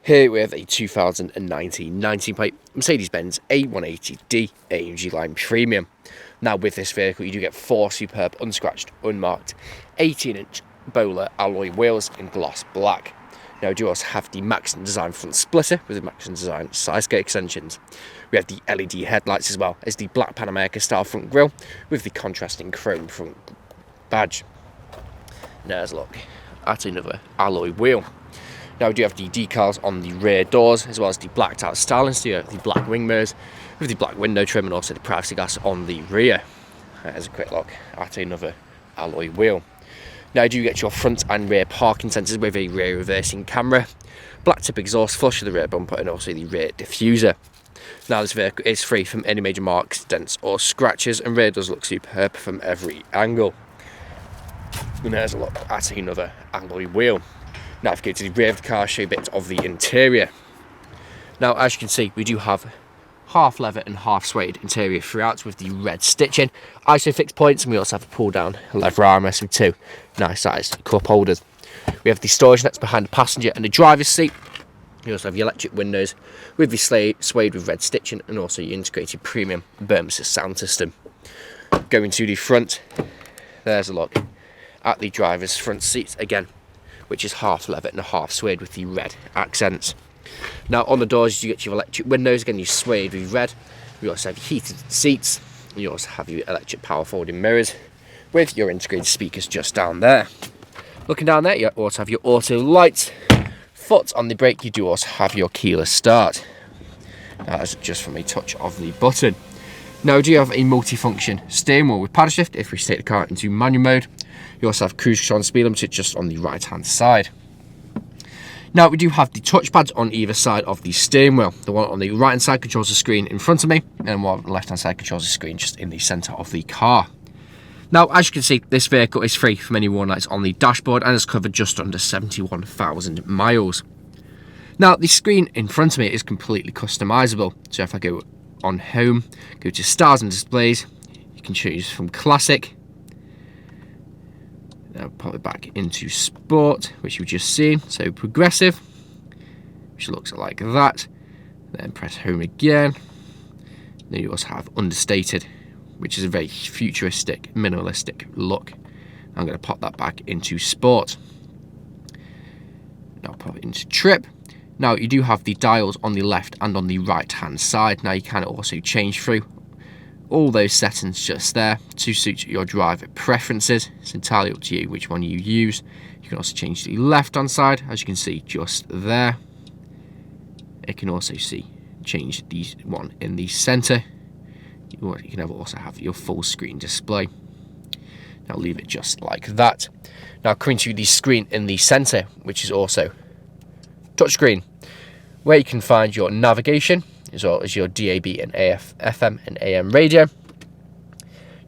Here we have a 2019 19 plate Mercedes-Benz A180D AMG Line Premium. Now with this vehicle you do get 4 superb unscratched, unmarked 18-inch Bowler alloy wheels in gloss black. Now we do also have the Maxon Design front splitter with the Maxon Design side skirt extensions. We have the LED headlights as well as the black Pan America style front grille with the contrasting chrome front badge. Now there's a look at another alloy wheel. Now we do have the decals on the rear doors as well as the blacked out styling, so you have the black wing mirrors with the black window trim and also the privacy glass on the rear. There's a quick look at another alloy wheel. Now you do get your front and rear parking sensors with a rear reversing camera, black tip exhaust flush with the rear bumper and also the rear diffuser. Now this vehicle is free from any major marks, dents or scratches, and rear does look superb from every angle. And there's a look at another alloy wheel. Now if we go to the rear of the car, show a bit of the interior. Now as you can see, we do have half leather and half suede interior throughout with the red stitching, ISOFIX points, and we also have a pull down leather armrest with 2 nice sized cup holders. We have the storage nets behind the passenger and the driver's seat. You also have your electric windows with the suede with red stitching and also your integrated premium Burmester sound system. Going to the front, there's a look at the driver's front seats again, which is half leather and half suede with the red accents. Now on the doors you get your electric windows, again you suede with red. You also have your heated seats, and you also have your electric power folding mirrors with your integrated speakers just down there. Looking down there you also have your auto lights. Foot on the brake, you do also have your keyless start. Now that's just from a touch of the button. Now we do have a multi-function steering wheel with paddle shift if we take the car into manual mode. You also have cruise control and speed limiter just on the right hand side. Now we do have the touchpads on either side of the steering wheel. The one on the right hand side controls the screen in front of me, and one on the left hand side controls the screen just in the centre of the car. Now as you can see, this vehicle is free from any warning lights on the dashboard and is covered just under 71,000 miles. Now the screen in front of me is completely customisable, so if I go on home, go to styles and displays, you can choose from classic. Now pop it back into sport, which you've just seen, so progressive, which looks like that. Then press home again. Then you also have understated, which is a very futuristic, minimalistic look. I'm going to pop that back into sport. Now pop it into trip. Now you do have the dials on the left and on the right hand side. Now you can also change through all those settings just there to suit your driver preferences. It's entirely up to you which one you use. You can also change the left hand side, as you can see just there. You can also change the one in the center. You can also have your full screen display. Now leave it just like that. Now coming to the screen in the center, which is also touchscreen, where you can find your navigation as well as your DAB and FM and AM radio.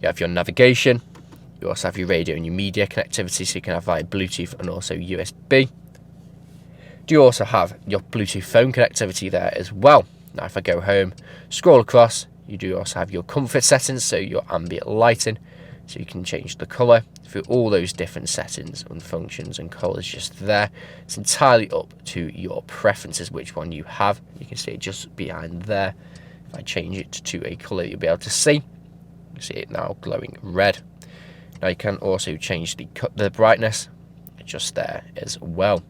You have your navigation. You also have your radio and your media connectivity, so you can have via Bluetooth and also USB. You also have your Bluetooth phone connectivity there as well. Now if I go home, scroll across, you do also have your comfort settings, so your ambient lighting, so you can change the colour through all those different settings and functions and colours just there. It's entirely up to your preferences which one you have. You can see it just behind there. If I change it to a colour you'll be able to see, you see it now glowing red. Now you can also change the brightness just there as well.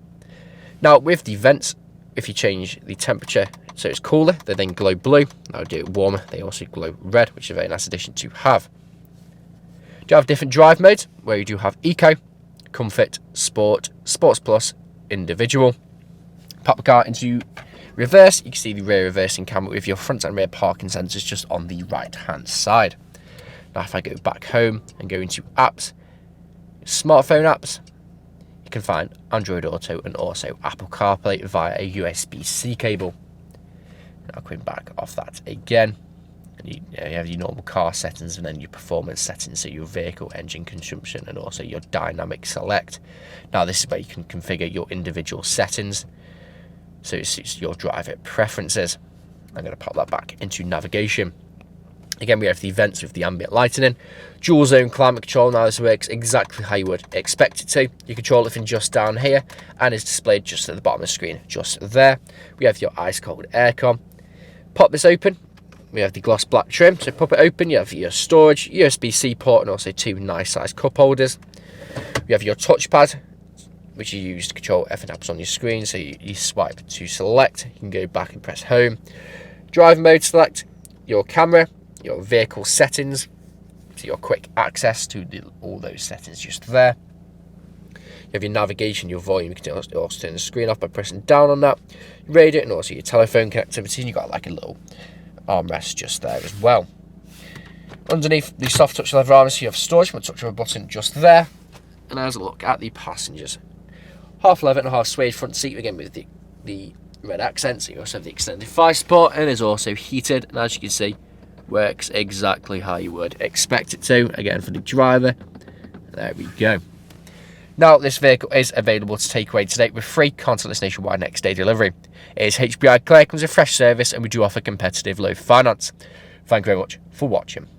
Now with the vents, if you change the temperature so it's cooler, they then glow blue. Now do it warmer, they also glow red, which is a very nice addition to have. You have different drive modes where you do have Eco, Comfort, Sport, Sports Plus, Individual. Pop the car into reverse, you can see the rear reversing camera with your front and rear parking sensors just on the right hand side. Now if I go back home and go into apps, smartphone apps, you can find Android Auto and also Apple CarPlay via a USB-C cable. Now coming back off that again. You have your normal car settings and then your performance settings, so your vehicle engine consumption and also your dynamic select. Now this is where you can configure your individual settings so it suits your driver preferences. I'm going to pop that back into navigation. Again, we have the vents with the ambient lighting in. Dual zone climate control. Now this works exactly how you would expect it to. You control everything just down here and is displayed just at the bottom of the screen, just there. We have your ice cold aircon. Pop this open. We have the gloss black trim, so pop it open. You have your storage, USB-C port, and also 2 nice sized cup holders. You have your touchpad, which you use to control everything apps on your screen. So you swipe to select. You can go back and press home. Drive mode select. Your camera. Your vehicle settings, so your quick access to all those settings just there. You have your navigation, your volume. You can also turn the screen off by pressing down on that. Your radio and also your telephone connectivity. And you've got like a little armrest just there as well. Underneath the soft touch leather armrest, you have storage from a touch of a button just there. And as a look at the passengers, half leather and half suede front seat again with the red accents. You also have the extended thigh support and is also heated. And as you can see, works exactly how you would expect it to. Again, for the driver, there we go. Now, this vehicle is available to take away today with free contactless nationwide next day delivery. It is HPI clear, comes with fresh service, and we do offer competitive low finance. Thank you very much for watching.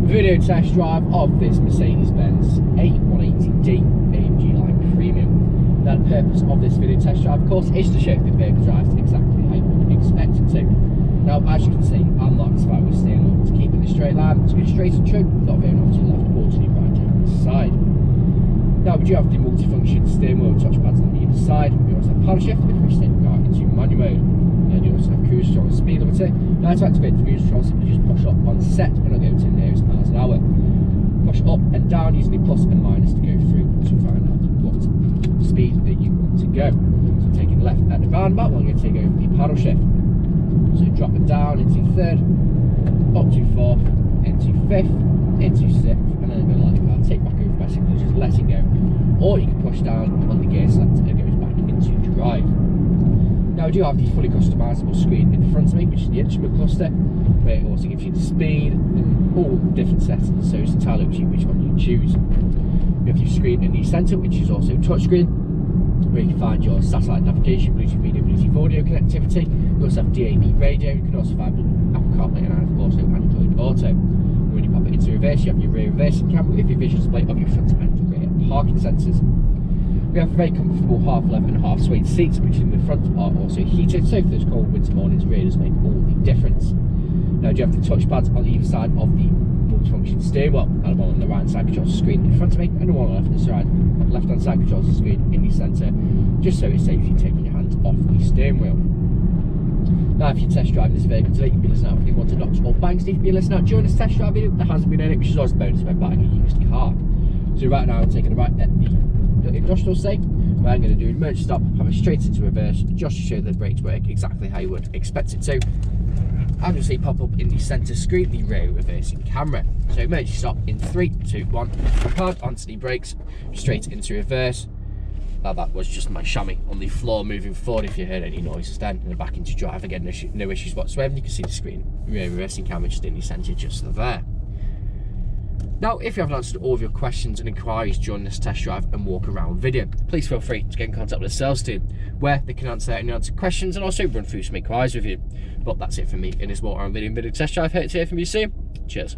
Video test drive of this Mercedes-Benz A180D AMG Line Premium. Now, the purpose of this video test drive, of course, is to show the vehicle drives exactly how you would expect it to. Now, as you can see, I'm not satisfied with steering wheel to keep it in a straight line, to go straight and true, not veering off to the left or to the right hand side. Now, we do have the multifunction steering wheel touchpads on either side. We also have paddle shift if we take the car into manual mode. And you also have cruise control and speed limiter. Now, to activate the cruise control, simply just push up on set and I'll go to the nearest miles an hour. Push up and down using the plus and minus to go through to find out what speed that you want to go. So taking left at the roundabout, we're going to take over the paddle shift. So drop it down into third, up to fourth, into fifth, into sixth, and then going to let the car take back over by simply just letting go. Or you can push down on the gear select and it goes back into drive. Now, I do have the fully customisable screen in front of me, which is the instrument cluster, where it also gives you the speed and all different settings, so it's entirely up to you which one you choose. You have your screen in the centre, which is also touchscreen, where you can find your satellite navigation, Bluetooth video, Bluetooth audio connectivity. You also have DAB radio. You can also find Apple CarPlay and also Android Auto. And when you pop it into reverse, you have your rear reversing camera with your visual display of your front and rear parking sensors. We have very comfortable half leather and half suede seats, which in the front are also heated, so for those cold winter mornings really does make all the difference. Now, you have the touchpads on either side of the multifunction steering wheel, and one on the right side controls the screen in front of me, and the one on the left hand side controls the screen in the centre, just so it's safe you taking your hands off the steering wheel. Now, if you're test driving this vehicle today, you can be listening out if you want to notch or bangs. If you're listening out during this test drive video, there hasn't been any, which is always a bonus when buying a used car. So right now I'm taking a right at the industrial state, where I'm going to do an emergency stop, have it straight into reverse, just to show the brakes work exactly how you would expect it to. And you'll see pop up in the centre screen the rear reversing camera. So emergency stop in 3, 2, 1, hard onto the brakes, straight into reverse. Now that was just my chamois on the floor moving forward. If you heard any noises then, and back into drive again, no issues whatsoever. You can see the screen rear reversing camera just in the centre, just there. Now, if you haven't answered all of your questions and inquiries during this test drive and walk around video, please feel free to get in contact with the sales team, where they can answer any unanswered questions and also run through some inquiries with you. But that's it from me in this walk around video test drive. Hope to hear from you soon. Cheers.